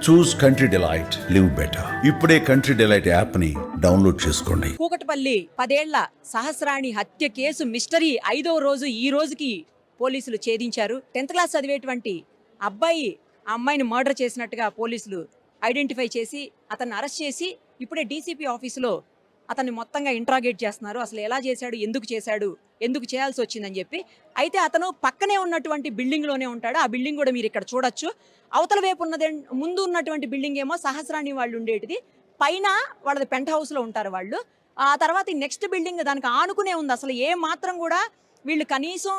చూస్ country delight, live better. ఇప్పుడే country delight app ని download చేసుకోండి. కూకట్పల్లి 10 ఏళ్ల సహస్రాణి హత్య కేసు మిస్టరీ 5వ రోజు ఈ రోజుకి పోలీసులు ఛేదించారు. 10th క్లాస్ చదివేటువంటి అబ్బాయి ఆ అమ్మాయిని మర్డర్ చేసినట్టుగా పోలీసులు ఐడెంటిఫై చేసి అతన్ని అరెస్ట్ చేసి ఇప్పుడే డీసీపీ ఆఫీసులో అతన్ని మొత్తంగా ఇంట్రాగేట్ చేస్తున్నారు. అసలు ఎలా చేశాడు, ఎందుకు చేయాల్సి వచ్చిందని చెప్పి. అయితే అతను పక్కనే ఉన్నటువంటి బిల్డింగ్లోనే ఉంటాడు. ఆ బిల్డింగ్ కూడా మీరు ఇక్కడ చూడొచ్చు. అవతల వైపు ఉన్నది, ముందు ఉన్నటువంటి బిల్డింగ్ ఏమో సహస్రాణి వాళ్ళు ఉండేటిది, పైన వాళ్ళది పెంట్ హౌస్లో ఉంటారు వాళ్ళు. ఆ తర్వాత ఈ నెక్స్ట్ బిల్డింగ్ దానికి ఆనుకునే ఉంది. అసలు ఏ మాత్రం కూడా వీళ్ళు కనీసం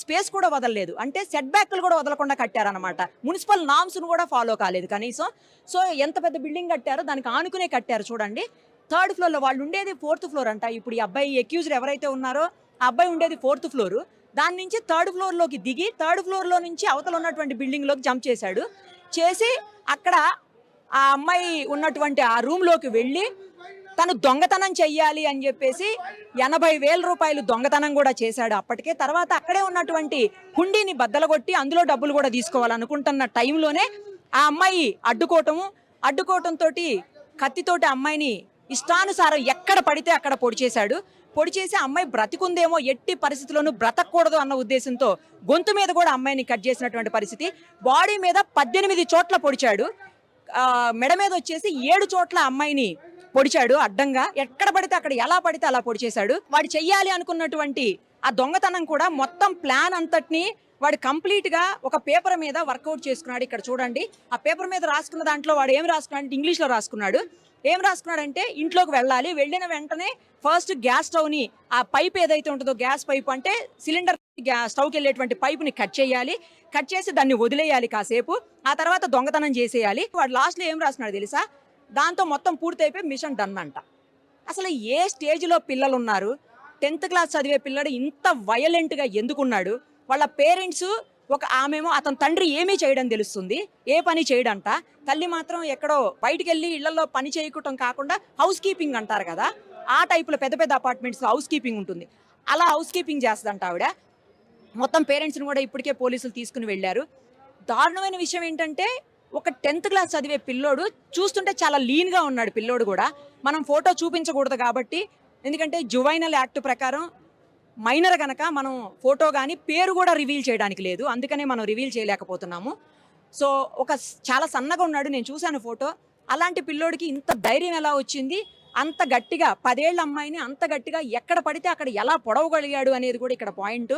స్పేస్ కూడా వదలలేదు. అంటే సెట్ బ్యాక్లు కూడా వదలకుండా కట్టారనమాట. మున్సిపల్ నామ్స్ను కూడా ఫాలో కాలేదు కనీసం. సో ఎంత పెద్ద బిల్డింగ్ కట్టారో దానికి ఆనుకునే కట్టారు చూడండి. 3rd ఫ్లోర్లో వాళ్ళు ఉండేది 4th ఫ్లోర్ అంట. ఇప్పుడు ఈ అబ్బాయి అక్యూజ్డ్ ఎవరైతే ఉన్నారో ఆ అబ్బాయి ఉండేది 4th ఫ్లోర్. దాని నుంచి 3rd ఫ్లోర్లోకి దిగి 3rd ఫ్లోర్లో నుంచి అవతల ఉన్నటువంటి బిల్డింగ్లోకి జంప్ చేసి అక్కడ ఆ అమ్మాయి ఉన్నటువంటి ఆ రూమ్లోకి వెళ్ళి తను దొంగతనం చెయ్యాలి అని చెప్పేసి 80,000 రూపాయలు దొంగతనం కూడా చేశాడు అప్పటికే. తర్వాత అక్కడే ఉన్నటువంటి హుండీని బద్దలగొట్టి అందులో డబ్బులు కూడా తీసుకోవాలనుకుంటున్న టైంలోనే ఆ అమ్మాయి అడ్డుకోవటంతో కత్తితోటి అమ్మాయిని ఇష్టానుసారం ఎక్కడ పడితే అక్కడ పొడి చేసి అమ్మాయి బ్రతికుందేమో, ఎట్టి పరిస్థితుల్లోనూ బ్రతకూడదు అన్న ఉద్దేశంతో గొంతు మీద కూడా అమ్మాయిని కట్ చేసినటువంటి పరిస్థితి. బాడీ మీద 18 చోట్ల పొడిచాడు. మెడ మీద వచ్చేసి 7 చోట్ల అమ్మాయిని పొడిచాడు అడ్డంగా. ఎక్కడ పడితే అక్కడ ఎలా పడితే అలా పొడిచేశాడు. వాడు చెయ్యాలి అనుకున్నటువంటి ఆ దొంగతనం కూడా మొత్తం ప్లాన్ అంతటిని వాడు కంప్లీట్ గా ఒక పేపర్ మీద వర్కౌట్ చేసుకున్నాడు. ఇక్కడ చూడండి, ఆ పేపర్ మీద రాసుకున్న దాంట్లో వాడు ఏం రాసుకున్నాడు అంటే ఇంగ్లీష్ లో రాసుకున్నాడు. ఏం రాసుకున్నాడంటే ఇంట్లోకి వెళ్ళాలి, వెళ్ళిన వెంటనే ఫస్ట్ గ్యాస్ స్టవ్ ని, ఆ పైప్ ఏదైతే ఉంటుందో గ్యాస్ పైప్ అంటే సిలిండర్ స్టవ్కి వెళ్ళేటువంటి పైపుని కట్ చేసి దాన్ని వదిలేయాలి కాసేపు. ఆ తర్వాత దొంగతనం చేసేయాలి. వాడు లాస్ట్ లో ఏం రాసుకున్నాడు తెలుసా? దాంతో మొత్తం పూర్తయిపోయి మిషన్ డన్ అంట. అసలు ఏ స్టేజ్లో పిల్లలు ఉన్నారు? 10th క్లాస్ చదివే పిల్లడు ఇంత వయలెంట్గా ఎందుకున్నాడు? వాళ్ళ పేరెంట్స్ ఆమెమో అతని తండ్రి ఏమీ చేయడం తెలుస్తుంది, ఏ పని చేయడంట. తల్లి మాత్రం ఎక్కడో బయటికి వెళ్ళి ఇళ్లలో పని చేయటం కాకుండా హౌస్ కీపింగ్ అంటారు కదా, ఆ టైపులో పెద్ద పెద్ద అపార్ట్మెంట్స్ హౌస్ కీపింగ్ ఉంటుంది, అలా హౌస్ కీపింగ్ చేస్తుందంట ఆవిడ. మొత్తం పేరెంట్స్ని కూడా ఇప్పటికే పోలీసులు తీసుకుని వెళ్ళారు. దారుణమైన విషయం ఏంటంటే ఒక 10th క్లాస్ చదివే పిల్లోడు చూస్తుంటే చాలా లీన్గా ఉన్నాడు పిల్లోడు కూడా. మనం ఫోటో చూపించకూడదు కాబట్టి, ఎందుకంటే జువైనల్ యాక్ట్ ప్రకారం మైనర్ కనుక మనం ఫోటో కానీ పేరు కూడా రివీల్ చేయడానికి లేదు, అందుకనే మనం రివీల్ చేయలేకపోతున్నాము. సో చాలా సన్నగా ఉన్నాడు, నేను చూశాను ఫోటో. అలాంటి పిల్లోడికి ఇంత ధైర్యం ఎలా వచ్చింది? అంత గట్టిగా 10 ఏళ్ల అమ్మాయిని అంత గట్టిగా ఎక్కడ పడితే అక్కడ ఎలా పొడవగలిగాడు అనేది కూడా ఇక్కడ పాయింట్.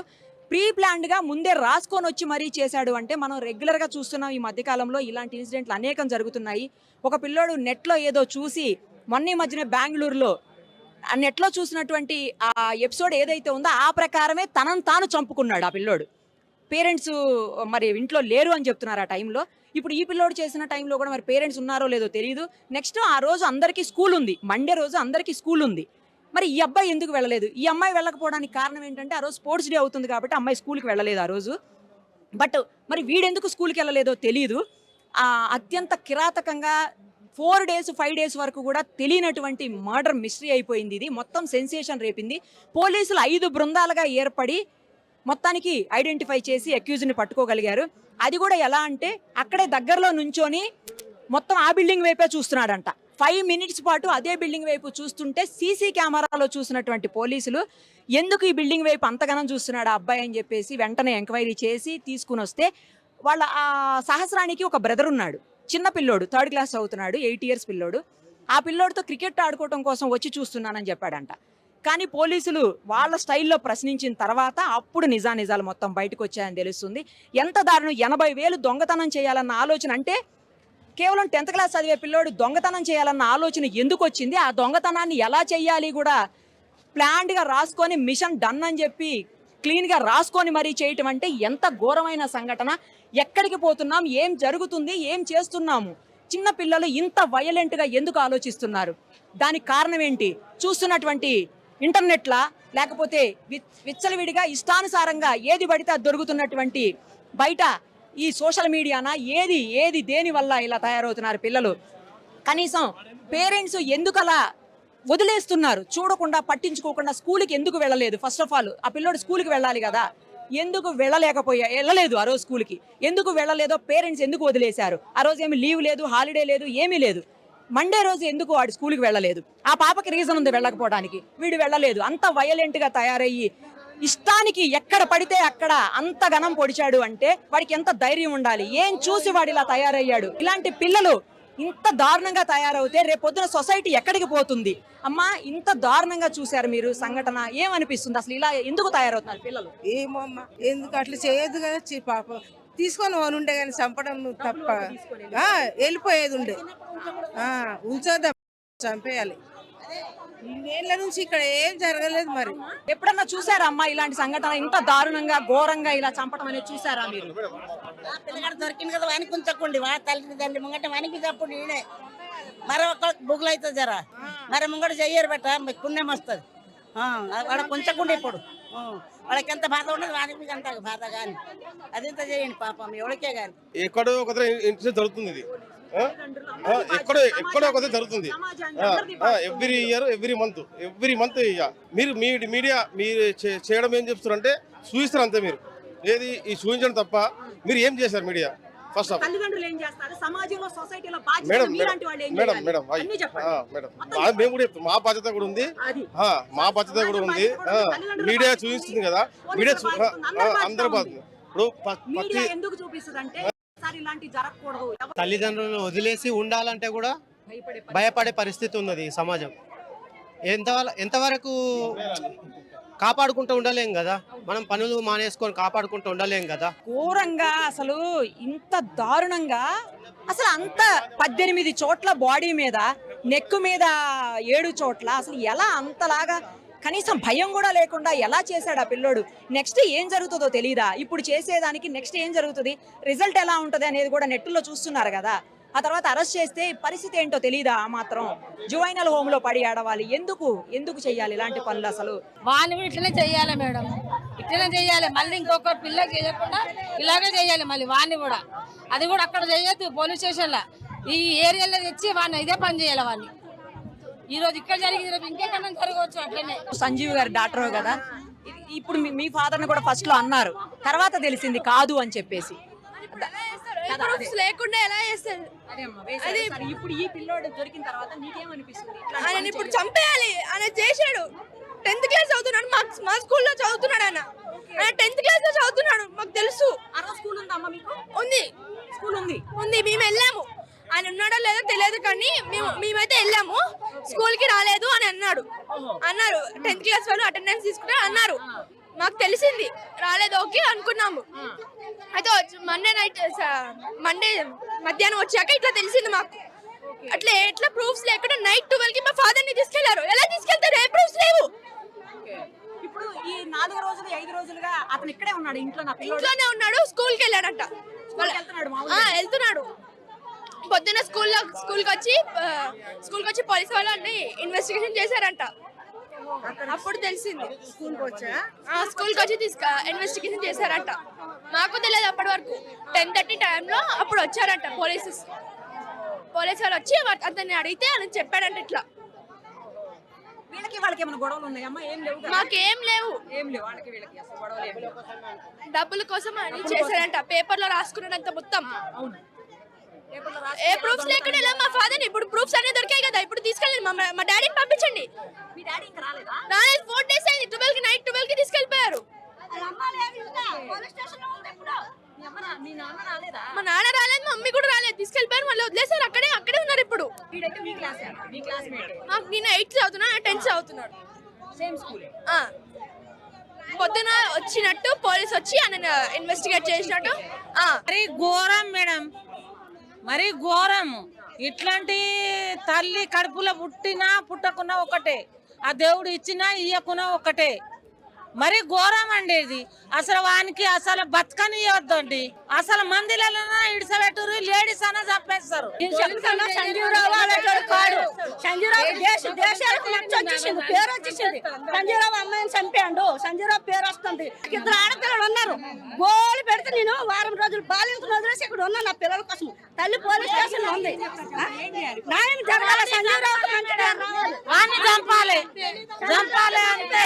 ప్రీ ప్లాన్డ్గా ముందే రాసుకొని వచ్చి మరీ చేశాడు అంటే మనం రెగ్యులర్గా చూస్తున్నాం ఈ మధ్యకాలంలో ఇలాంటి ఇన్సిడెంట్లు అనేకం జరుగుతున్నాయి. ఒక పిల్లోడు నెట్లో ఏదో చూసి మొన్న ఈ మధ్యనే బెంగళూరులో ఆ నెట్లో చూసినటువంటి ఆ ఎపిసోడ్ ఏదైతే ఉందో ఆ ప్రకారమే తనను తాను చంపుకున్నాడు ఆ పిల్లోడు. పేరెంట్స్ మరి ఇంట్లో లేరు అని చెప్తున్నారు ఆ టైంలో. ఇప్పుడు ఈ పిల్లోడు చేసిన టైంలో కూడా మరి పేరెంట్స్ ఉన్నారో లేదో తెలియదు. నెక్స్ట్ ఆ రోజు అందరికీ స్కూల్ ఉంది, మండే రోజు అందరికీ స్కూల్ ఉంది. మరి ఈ అబ్బాయి ఎందుకు వెళ్ళలేదు? ఈ అమ్మాయి వెళ్ళకపోవడానికి కారణం ఏంటంటే ఆ రోజు స్పోర్ట్స్ డే అవుతుంది కాబట్టి అమ్మాయి స్కూల్కి వెళ్ళలేదు ఆ రోజు. బట్ మరి వీడెందుకు స్కూల్కి వెళ్ళలేదో తెలియదు. అత్యంత కిరాతకంగా 4 days 5 days వరకు కూడా తెలియనటువంటి మర్డర్ మిస్టరీ అయిపోయింది. ఇది మొత్తం సెన్సేషన్ రేపింది. పోలీసులు 5 బృందాలుగా ఏర్పడి మొత్తానికి ఐడెంటిఫై చేసి అక్యూజ్ని పట్టుకోగలిగారు. అది కూడా ఎలా అంటే అక్కడే దగ్గరలో నుంచొని మొత్తం ఆ బిల్డింగ్ వైపే చూస్తున్నాడంట. 5 minutes పాటు అదే బిల్డింగ్ వైపు చూస్తుంటే సీసీ కెమెరాలో చూసినటువంటి పోలీసులు ఎందుకు ఈ బిల్డింగ్ వైపు అంతగానం చూస్తున్నాడు ఆ అబ్బాయి అని చెప్పేసి వెంటనే ఎంక్వైరీ చేసి తీసుకుని వస్తే వాళ్ళ ఆ సహస్రానికి ఒక బ్రదర్ ఉన్నాడు, చిన్న పిల్లోడు, 3rd క్లాస్ చదువుతున్నాడు, 8 years పిల్లోడు. ఆ పిల్లోడితో క్రికెట్ ఆడుకోవటం కోసం వచ్చి చూస్తున్నానని చెప్పాడంట. కానీ పోలీసులు వాళ్ళ స్టైల్లో ప్రశ్నించిన తర్వాత అప్పుడు నిజాలు మొత్తం బయటకు వచ్చాయని తెలుస్తుంది. ఎంత దారుణం! 80,000 దొంగతనం చేయాలన్న ఆలోచన, అంటే కేవలం 10th క్లాస్ చదివే పిల్లోడు దొంగతనం చేయాలన్న ఆలోచన ఎందుకు వచ్చింది? ఆ దొంగతనాన్ని ఎలా చేయాలి కూడా ప్లాన్డ్గా రాసుకొని మిషన్ డన్ అని చెప్పి క్లీన్గా రాసుకొని మరీ చేయటం అంటే ఎంత ఘోరమైన సంఘటన. ఎక్కడికి పోతున్నాం, ఏం జరుగుతుంది, ఏం చేస్తున్నాము? చిన్న పిల్లలు ఇంత వయలెంట్గా ఎందుకు ఆలోచిస్తున్నారు? దానికి కారణం ఏంటి? చూస్తున్నటువంటి ఇంటర్నెట్లా, లేకపోతే విచ్చలవిడిగా ఇష్టానుసారంగా ఏది పడితే అది దొరుకుతున్నటువంటి బయట ఈ సోషల్ మీడియానా, ఏది దేని వల్ల ఇలా తయారవుతున్నారు పిల్లలు? కనీసం పేరెంట్స్ ఎందుకు అలా వదిలేస్తున్నారు? చూడకుండా పట్టించుకోకుండా స్కూల్కి ఎందుకు వెళ్ళలేదు? ఫస్ట్ ఆఫ్ ఆల్ ఆ పిల్లోడు స్కూల్కి వెళ్ళాలి కదా. ఎందుకు వెళ్ళలేదు ఆ రోజు స్కూల్కి, ఎందుకు వెళ్ళలేదో పేరెంట్స్ ఎందుకు వదిలేశారు? ఆ రోజు ఏమి లీవ్ లేదు, హాలిడే లేదు, ఏమీ లేదు. మండే రోజు ఎందుకు వాడు స్కూల్కి వెళ్ళలేదు? ఆ పాపకి రీజన్ ఉంది వెళ్ళకపోవడానికి, వీడు వెళ్ళలేదు. అంత వైలెంట్గా తయారయ్యి ఇష్టానికి ఎక్కడ పడితే అక్కడ అంత గనం పొడిచాడు అంటే వాడికి ఎంత ధైర్యం ఉండాలి? ఏం చూసి వాడు ఇలా తయారయ్యాడు? ఇలాంటి పిల్లలు ఇంత దారుణంగా తయారవుతే రేపొద్దున సొసైటీ ఎక్కడికి పోతుంది? అమ్మా, ఇంత దారుణంగా చూశారు మీరు సంఘటన, ఏమనిపిస్తుంది? అసలు ఇలా ఎందుకు తయారవుతున్నారు పిల్లలు? ఏమో అమ్మ, ఎందుకు అట్లా చేయొద్దు కదా. పాపం తీసుకొని పోనుండే కానీ చంపడం తప్ప. వెళ్ళిపోయేది ఉండే, ఉంచొద్దా, చంపేయాలి. ఇన్నేళ్ల నుంచి ఇక్కడ ఏం జరగలేదు. మరి ఎప్పుడన్నా చూసారా అమ్మా ఇలాంటి సంఘటన ఇంత దారుణంగా ఘోరంగా ఇలా చంపడం అనేది చూసారా మీరు? పిల్లగాడు దొరికింది కదా, వానికి ఉంచకండి. వా తల్లిదండ్రులు ముంగట వానికి తప్పుడు నేనే మరి ఒక బుగ్గులు అవుతుంది జరా. మరి ముంగట చెయ్యరు బెట్ట, మీకు పుణ్యం వస్తుంది. వాడ కొంచకుండా ఇప్పుడు వాళ్ళకి ఎంత బాధ ఉండదు, వానికి అంత బాధ కానీ అదింత చేయండి పాపం ఎవరికే కానీ. ఎక్కడో ఒక ఇన్సిడెంట్ జరుగుతుంది ఇది, ఎక్కడో ఒక జరుగుతుంది. ఎవ్రీ ఇయర్ ఎవ్రీ మంత్ మీరు మీడియా మీరు చేయడం ఏం చెప్తారంటే చూపిస్తారు అంతే. మీరు ఏది ఈ చూపించడం తప్ప మీరు ఏం చేశారు మీడియా? ఫస్ట్ ఆఫ్ మేడం మేము కూడా చెప్తాం, మా బాధ్యత కూడా ఉంది, మీడియా చూపిస్తుంది కదా, మీడియా అందరూ బాధ్యత. ఇప్పుడు తల్లిదండ్రులను వదిలేసి ఉండాలంటే కూడా భయపడే పరిస్థితి ఉన్నది ఈ సమాజం. ఎంతవరకు కాపాడుకుంటూ ఉండలేం కదా, మనం పనులు మానేసుకొని కాపాడుకుంటూ ఉండలేం కదా. ఘోరంగా అసలు ఇంత దారుణంగా, అసలు అంత 18 చోట్ల బాడీ మీద, నెక్ మీద 7 చోట్ల, అసలు ఎలా అంతలాగా కనీసం భయం కూడా లేకుండా ఎలా చేశాడు ఆ పిల్లోడు? నెక్స్ట్ ఏం జరుగుతుందో తెలియదా? ఇప్పుడు చేసేదానికి నెక్స్ట్ ఏం జరుగుతుంది, రిజల్ట్ ఎలా ఉంటుంది అనేది కూడా నెట్లో చూస్తున్నారు కదా. ఆ తర్వాత అరెస్ట్ చేస్తే పరిస్థితి ఏంటో తెలియదా? ఆ మాత్రం జువైనల్ హోమ్ లో పడి ఆడవాలి. ఎందుకు చెయ్యాలి ఇలాంటి పనులు? అసలు వాడిని ఇట్లనే చెయ్యాలి మేడం, ఇట్లనే చెయ్యాలి. మళ్ళీ ఇంకొక పిల్ల చేయకుండా ఇలాగే చెయ్యాలి మళ్ళీ వాడిని కూడా. అది కూడా అక్కడ చేయొద్దు, పోలీస్ స్టేషన్ లో ఈ ఏరియాలో తెచ్చి వాడిని ఇదే పని చేయాలి. వాడిని ఈ రోజు ఇక్కడ జరిగింది, రేపు ఇంకెక్కడ జరగవచ్చు. అట్లనే సంజీవ్ గారు డాక్టర్ కదా, ఇప్పుడు మీ ఫాదర్ ని కూడా ఫస్ట్ లో అన్నారు, తర్వాత తెలిసింది కాదు అని చెప్పేసి. లేకుండా ఎలా చేస్తారు? ఇప్పుడు ఈ పిల్లోడు దొరికిన తర్వాత నీకేమనిపిస్తుంది? ఆయన ఇప్పుడు చంపేయాలి. ఆయన చేశాడు. 10th క్లాస్ చదువుతున్నాడు, మా స్కూల్లో చదువుతున్నాడు. ఆయన 10th క్లాస్ లో చదువుతున్నాడు, మాకు తెలుసు. స్కూల్ ఉందా అమ్మ మీకు? ఉంది, స్కూల్ ఉంది. మేము వెళ్ళాము. ఆయన ఉన్నాడో లేదో తెలియదు కానీ మేమైతే వెళ్ళాము. స్కూల్ కి రాలేదు అని అన్నారు. 10th క్లాస్ వాళ్ళు అటెండెన్స్ తీసుకున్నారు అన్నారు. మాకు తెలిసింది, రాలేదు ఓకే అనుకున్నాము. అయితే మండే మధ్యాహ్నం వచ్చాక ఇట్లా తెలిసింది మాకు. ఎట్లా ప్రూఫ్స్ లేకుండా నైట్ 12 కి మా ఫాదర్ ని తీసుకెళ్లారు. ఎలా తీసుకెళ్తారు? ఏ ప్రూఫ్స్ లేవు. ఇప్పుడు ఈ 4 రోజులు 5 రోజులుగా అతను ఇక్కడే ఉన్నాడు, ఇంట్లోనే ఉన్నాడు. స్కూల్ కి వెళ్ళాడంట, వెళ్తున్నాడు. పొద్దున్న స్కూల్కి వచ్చి పోలీసు వాళ్ళు అన్ని ఇన్వెస్టిగేషన్ చేశారంట. అప్పుడు తెలిసింది. స్కూల్కి వచ్చి ఇన్వెస్టిగేషన్ చేశారంట. మాకు తెలియదు అప్పటి వరకు. 10:30 టైంలో అప్పుడు వచ్చారంట పోలీసు వాళ్ళు వచ్చి అతన్ని అడిగితే అని చెప్పాడంట. ఇట్లా వాళ్ళకి ఏమైనా గొడవలు ఉన్నాయమ్మా? ఏం లేవు, మాకేం లేవు. డబ్బుల కోసం అని చేశారంట. పేపర్ లో రాసుకున్నాడంత మొత్తం. ఏ ప్రూఫ్స్ లేకుండా ఇలా మా ఫాదర్ ఇప్పుడు ప్రూఫ్స్ అన్ని దొరికాయి కదా, ఇప్పుడు తీసుకెళ్ళండి. మా డాడీని పంపించండి. మీ డాడీ ఇంకా రాలేదా? రాలేదు. 4 days అయింది. 12 కి నైట్ 12 కి తీసుకెళ్ళిపోయారు. మా నాన్న రాలేదు, మా మమ్మీ కూడా రాలేదు. తీసుకెళ్ళిపోయారు, మళ్ళీ వదిలేసారు. అక్కడే ఉన్నారు ఇప్పుడు. నేను 8th చదువుతున్నా, 10th చదువుతున్నాడు. పొద్దున వచ్చినట్టు పోలీస్ వచ్చి ఆయన ఇన్వెస్టిగేట్ చేసినట్టు. మరి ఘోరం మేడం, మరి ఘోరం. ఇట్లాంటి తల్లి కడుపులో పుట్టినా పుట్టకున్నా ఒకటే, ఆ దేవుడు ఇచ్చినా ఇయ్యకున్నా ఒకటే. మరి ఘోరం అండి ఇది. అసలు వానికి అసలు బతకనియొద్దండి. అసలు మందిలలో ఇడిసబెట్టురు, లేడీస్ అన్న చంపేస్తారు. సంజీవరావు పేరు వచ్చేసింది. సంజీవరావు అమ్మాయిని చంపాడు. సంజీవరావు పేరు వస్తుంది. 2 ఆడపిల్లలు ఉన్నారు. గోలు పెడితే నేను వారం రోజులు బాలింతను వదిలేసి ఇక్కడ ఉన్నా నా పిల్లల కోసం. తల్లి పోలీస్ స్టేషన్ ఉంది. న్యాయం జరగాలి. సంజీవరావు వాడిని చంపాలి అంతే.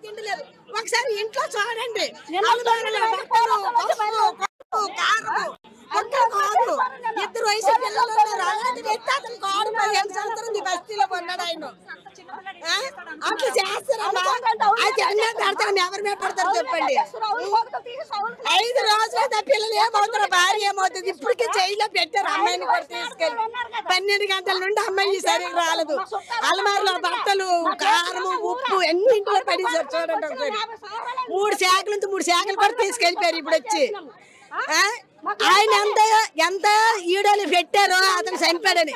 తిండి లేదు. ఒకసారి ఇంట్లో చూడండి, అల్మారాలో బట్టలు, పసుపు, కారం, ఒక్కరు కాదు, 2 వయసు పిల్లలు ఉన్నారు. అలాంటి వ్యక్తి అతను కాడు 15 సంవత్సరం బస్తీలో కొన్నాడు ఆయన. అట్లా చేస్తారమ్మా. అయితే అన్నీ పెడతాం, ఎవరి మీద పడతారు చెప్పండి. 5 రోజులైతే పిల్లలు ఏమవుతారు, భార్య ఏమవుతుంది. ఇప్పటికీ జైల్లో పెట్టారు అమ్మాయిని కూడా తీసుకెళ్ళి. 12 గంటల నుండి అమ్మాయి సరిగ్గా రాలేదు. అలమారులో బట్టలు, కారం, ఉప్పు అన్ని ఇంట్లో పడేసారు. చూడండి ఒకసారి 3 శాఖల నుంచి 3 శాఖలు కూడా తీసుకెళ్ళిపోయారు ఇప్పుడు వచ్చి. ఆయన ఎంత వీడియోలు పెట్టారో అతను చనిపోయాడని.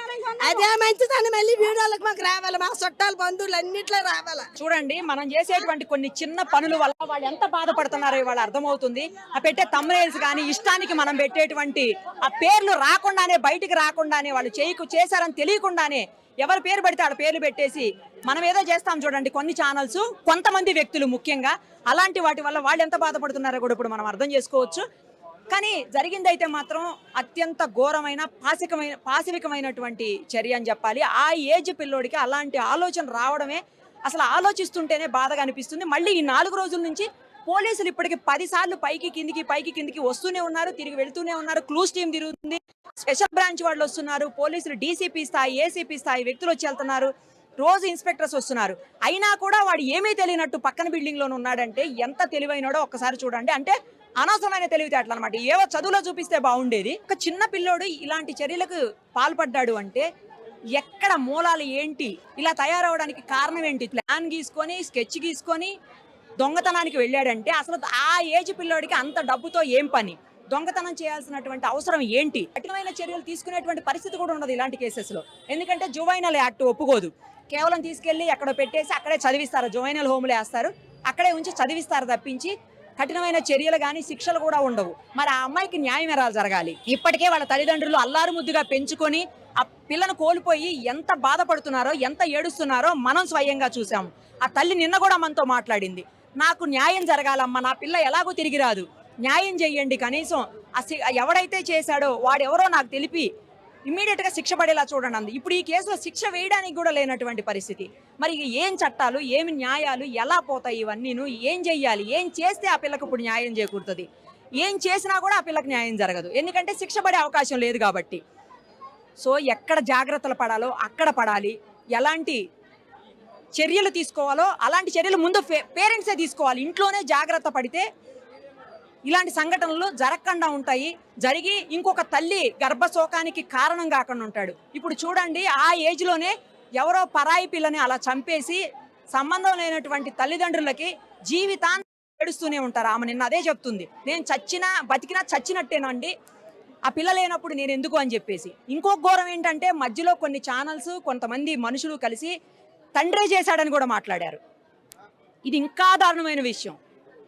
అదే మంచిదని మళ్ళీ వీడియోలకు మాకు రావాలి, మా చుట్టాలు బంధువులు అన్నిట్లో రావాలా. చూడండి, మనం చేసేటువంటి కొన్ని చిన్న పనుల వల్ల వాళ్ళు ఎంత బాధపడుతున్నారో ఇవాళ అర్థమవుతుంది. ఆ పెట్టే తమ్మునేల్స్ కానీ ఇష్టానికి మనం పెట్టేటువంటి ఆ పేర్లు రాకుండానే, బయటికి రాకుండానే, వాళ్ళు చేశారని తెలియకుండానే ఎవరి పేరు పెడితే వాళ్ళ పేర్లు పెట్టేసి మనం ఏదో చేస్తాం చూడండి. కొన్ని ఛానల్స్, కొంతమంది వ్యక్తులు ముఖ్యంగా అలాంటి వాటి వల్ల వాళ్ళు ఎంత బాధపడుతున్నారో కూడా ఇప్పుడు మనం అర్థం చేసుకోవచ్చు. కానీ జరిగిందైతే మాత్రం అత్యంత ఘోరమైన పాశవికమైనటువంటి చర్య అని చెప్పాలి. ఆ ఏజ్ పిల్లోడికి అలాంటి ఆలోచన రావడమే అసలు ఆలోచిస్తుంటేనే బాధగా అనిపిస్తుంది. మళ్ళీ ఈ 4 రోజుల నుంచి పోలీసులు ఇప్పటికి 10 సార్లు పైకి కిందికి వస్తూనే ఉన్నారు, తిరిగి వెళ్తూనే ఉన్నారు. క్లూస్ టీం తిరుగుతుంది, స్పెషల్ బ్రాంచ్ వాళ్ళు వస్తున్నారు, పోలీసులు డీసీపీ స్థాయి, ఏసీపీ స్థాయి వ్యక్తులు వచ్చి వెళ్తున్నారు, రోజు ఇన్స్పెక్టర్స్ వస్తున్నారు. అయినా కూడా వాడు ఏమీ తెలియనట్టు పక్కన బిల్డింగ్ లోనే ఉన్నాడంటే ఎంత తెలివైనడో ఒక్కసారి చూడండి. అంటే అనవసరమైన తెలివితేటలు అనమాట. ఏవో చదువులో చూపిస్తే బాగుండేది. ఒక చిన్న పిల్లోడు ఇలాంటి చర్యలకు పాల్పడ్డాడు అంటే ఎక్కడ మూలాలు ఏంటి, ఇలా తయారవడానికి కారణం ఏంటి? ప్లాన్ గీసుకొని, స్కెచ్ గీసుకొని దొంగతనానికి వెళ్ళాడంటే అసలు ఆ ఏజ్ పిల్లోడికి అంత డబ్బుతో ఏం పని? దొంగతనం చేయాల్సినటువంటి అవసరం ఏంటి? కఠినమైన చర్యలు తీసుకునేటువంటి పరిస్థితి కూడా ఉండదు ఇలాంటి కేసెస్లో. ఎందుకంటే జువైనల్ యాక్ట్ ఒప్పుకోదు. కేవలం తీసుకెళ్లి ఎక్కడో పెట్టేసి అక్కడే చదివిస్తారు, జువైనల్ హోమ్లో వేస్తారు, అక్కడే ఉంచి చదివిస్తారు తప్పించి కఠినమైన చర్యలు కానీ శిక్షలు కూడా ఉండవు. మరి ఆ అమ్మాయికి న్యాయం ఎలా జరగాలి? ఇప్పటికే వాళ్ళ తల్లిదండ్రులు అల్లారు ముద్దుగా పెంచుకొని ఆ పిల్లను కోల్పోయి ఎంత బాధపడుతున్నారో, ఎంత ఏడుస్తున్నారో మనం స్వయంగా చూసాము. ఆ తల్లి నిన్న కూడా మనతో మాట్లాడింది. నాకు న్యాయం జరగాలమ్మా, నా పిల్ల ఎలాగో తిరిగి రాదు, న్యాయం చెయ్యండి, కనీసం ఎవడైతే చేశాడో వాడెవరో నాకు తెలిపి ఇమ్మీడియట్ గా శిక్ష పడేలా చూడండి అంది. ఇప్పుడు ఈ కేసులో శిక్ష వేయడానికి కూడా లేనటువంటి పరిస్థితి. మరి ఏం చట్టాలు, ఏమి న్యాయాలు, ఎలా పోతాయి ఇవన్నీను? ఏం చెయ్యాలి? ఏం చేస్తే ఆ పిల్లకు ఇప్పుడు న్యాయం చేకూరుతుంది? ఏం చేసినా కూడా ఆ పిల్లకు న్యాయం జరగదు, ఎందుకంటే శిక్ష పడే అవకాశం లేదు కాబట్టి. సో ఎక్కడ జాగ్రత్తలు పడాలో అక్కడ పడాలి. ఎలాంటి చర్యలు తీసుకోవాలో అలాంటి చర్యలు ముందు పేరెంట్సే తీసుకోవాలి. ఇంట్లోనే జాగ్రత్త పడితే ఇలాంటి సంఘటనలు జరగకుండా ఉంటాయి. జరిగి ఇంకొక తల్లి గర్భశోకానికి కారణం కాకుండా ఉంటాడు. ఇప్పుడు చూడండి, ఆ ఏజ్లోనే ఎవరో పరాయి పిల్లని అలా చంపేసి సంబంధం లేనటువంటి తల్లిదండ్రులకి జీవితాన్ని ఏడుస్తూనే ఉంటారు. ఆమె నిన్న అదే చెప్తుంది, నేను బతికినా చచ్చినట్టేనండి, ఆ పిల్ల లేనప్పుడు నేను ఎందుకు అని చెప్పేసి. ఇంకొక ఘోరం ఏంటంటే మధ్యలో కొన్ని ఛానల్స్, కొంతమంది మనుషులు కలిసి తండ్రే చేశాడని కూడా మాట్లాడారు. ఇది ఇంకా దారుణమైన విషయం.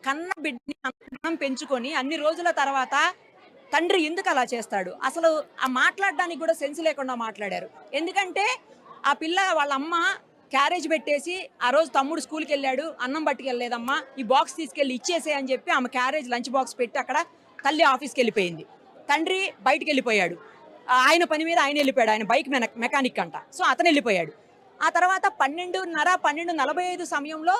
కన్న బిడ్డని అన్నం పెంచుకొని అన్ని రోజుల తర్వాత తండ్రి ఎందుకు అలా చేస్తాడు? అసలు ఆ మాట్లాడడానికి కూడా సెన్స్ లేకుండా మాట్లాడారు. ఎందుకంటే ఆ పిల్ల వాళ్ళ అమ్మ క్యారేజ్ పెట్టేసి, ఆ రోజు తమ్ముడు స్కూల్కి వెళ్ళాడు, అన్నం పట్టుకెళ్ళలేదమ్మా, ఈ బాక్స్ తీసుకెళ్ళి ఇచ్చేసే అని చెప్పి ఆమె క్యారేజ్ లంచ్ బాక్స్ పెట్టి అక్కడ తల్లి ఆఫీస్కి వెళ్ళిపోయింది. తండ్రి బయటికి వెళ్ళిపోయాడు, ఆయన పని మీద ఆయన వెళ్ళిపోయాడు, ఆయన బైక్ మెకానిక్ అంట. సో అతను వెళ్ళిపోయాడు. ఆ తర్వాత 12:45 సమయంలో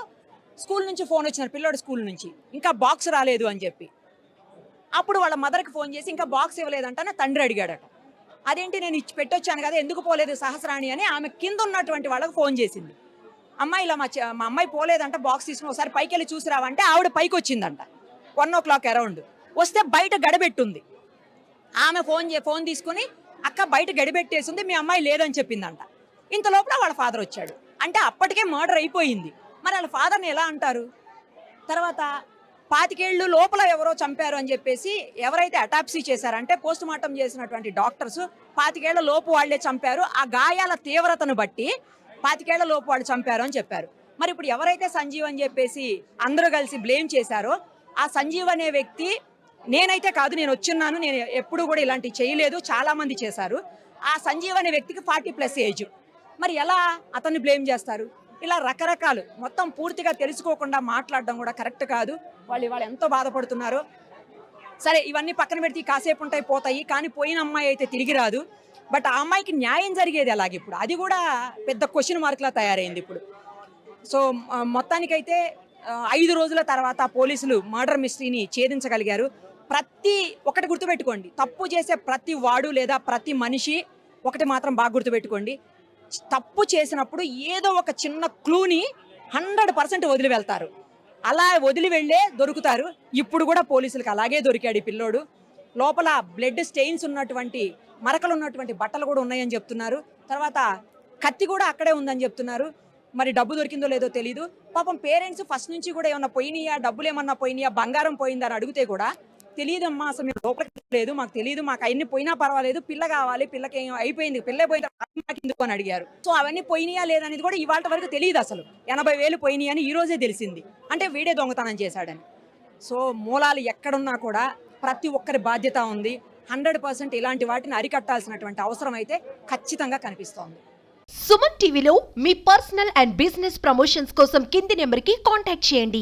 స్కూల్ నుంచి ఫోన్ వచ్చినారు, పిల్లోడు స్కూల్ నుంచి, ఇంకా బాక్స్ రాలేదు అని చెప్పి. అప్పుడు వాళ్ళ మదర్కి ఫోన్ చేసి ఇంకా బాక్స్ ఇవ్వలేదంట నా తండ్రి అడిగాడట. అదేంటి, నేను ఇచ్చి పెట్టొచ్చాను కదా, ఎందుకు పోలేదు సహస్రాణి అని ఆమె కింద ఉన్నటువంటి వాళ్ళకి ఫోన్ చేసింది. అమ్మాయి ఇలా మా అమ్మాయి పోలేదంట, బాక్స్ తీసుకుని ఒకసారి పైకి వెళ్ళి చూసిరావంటే ఆవిడ పైకి వచ్చిందంట 1 o'clock అరౌండ్. వస్తే బయట గడిపెట్టుంది. ఆమె ఫోన్ తీసుకుని అక్క బయట గడిపెట్టేసింది, మీ అమ్మాయి లేదని చెప్పిందంట. ఇంత లోపల వాళ్ళ ఫాదర్ వచ్చాడు. అంటే అప్పటికే మర్డర్ అయిపోయింది. మరి వాళ్ళ ఫాదర్ని ఎలా అంటారు? తర్వాత 25 ఏళ్ళు లోపల ఎవరో చంపారు అని చెప్పేసి ఎవరైతే అటాప్సీ చేశారంటే పోస్ట్ మార్టం చేసినటువంటి డాక్టర్స్ 25 ఏళ్ల లోపు వాళ్లే చంపారు, ఆ గాయాల తీవ్రతను బట్టి 25 ఏళ్ల లోపు వాళ్ళు చంపారు అని చెప్పారు. మరి ఇప్పుడు ఎవరైతే సంజీవ్ అని చెప్పేసి అందరూ కలిసి బ్లేమ్ చేశారో ఆ సంజీవ్ అనే వ్యక్తి, నేనైతే కాదు, నేను వచ్చున్నాను, నేను ఎప్పుడు కూడా ఇలాంటివి చేయలేదు, చాలా మంది చేశారు, ఆ సంజీవ్ అనే వ్యక్తికి 40+ ఏజ్. మరి ఎలా అతన్ని బ్లేమ్ చేస్తారు? ఇలా రకరకాలు మొత్తం పూర్తిగా తెలుసుకోకుండా మాట్లాడడం కూడా కరెక్ట్ కాదు. వాళ్ళు ఎంతో బాధపడుతున్నారు. సరే, ఇవన్నీ పక్కన పెడితే కాసేపు ఉంటాయి, పోతాయి, కానీ పోయిన అమ్మాయి అయితే తిరిగి రాదు. బట్ ఆ అమ్మాయికి న్యాయం జరిగేది అలాగే ఇప్పుడు అది కూడా పెద్ద క్వశ్చన్ మార్క్లా తయారైంది ఇప్పుడు. సో మొత్తానికైతే 5 రోజుల తర్వాత పోలీసులు మర్డర్ మిస్టరీని ఛేదించగలిగారు. ఒకటి గుర్తుపెట్టుకోండి, తప్పు చేసే ప్రతి వాడు లేదా ప్రతి మనిషి ఒకటి మాత్రం బాగా గుర్తుపెట్టుకోండి, తప్పు చేసినప్పుడు ఏదో ఒక చిన్న క్లూని 100% వదిలి వెళ్తారు. అలా వదిలి వెళ్ళే దొరుకుతారు. ఇప్పుడు కూడా పోలీసులకు అలాగే దొరికాడు ఈ పిల్లోడు. లోపల బ్లడ్ స్టెయిన్స్ ఉన్నటువంటి మరకలు ఉన్నటువంటి బట్టలు కూడా ఉన్నాయని చెప్తున్నారు. తర్వాత కత్తి కూడా అక్కడే ఉందని చెప్తున్నారు. మరి డబ్బు దొరికిందో లేదో తెలీదు. పాపం పేరెంట్స్ ఫస్ట్ నుంచి కూడా ఏమన్నా పోయినాయా, డబ్బులు ఏమన్నా పోయినాయా, బంగారం పోయిందా అని అడిగితే కూడా తెలియదమ్మా, అసలు మేము లోపలికి లేదు, మాకు తెలియదు, మాకు అన్ని పోయినా పర్వాలేదు, పిల్ల కావాలి, పిల్లకి ఏం అయిపోయింది, పిల్ల పోయిన మాకు ఎందుకు అని అడిగారు. సో అవన్నీ పోయినాయా లేదనేది కూడా ఇవాళ వరకు తెలియదు. అసలు 80,000 పోయినాయి అని ఈ రోజే తెలిసింది. అంటే వీడే దొంగతనం చేశాడని. సో మూలాలు ఎక్కడున్నా కూడా ప్రతి ఒక్కరి బాధ్యత ఉంది. 100% ఇలాంటి వాటిని అరికట్టాల్సినటువంటి అవసరం అయితే ఖచ్చితంగా కనిపిస్తోంది. సుమన్ టీవీలో మీ పర్సనల్ అండ్ బిజినెస్ ప్రమోషన్స్ కోసం కింది నెంబర్కి కాంటాక్ట్ చేయండి.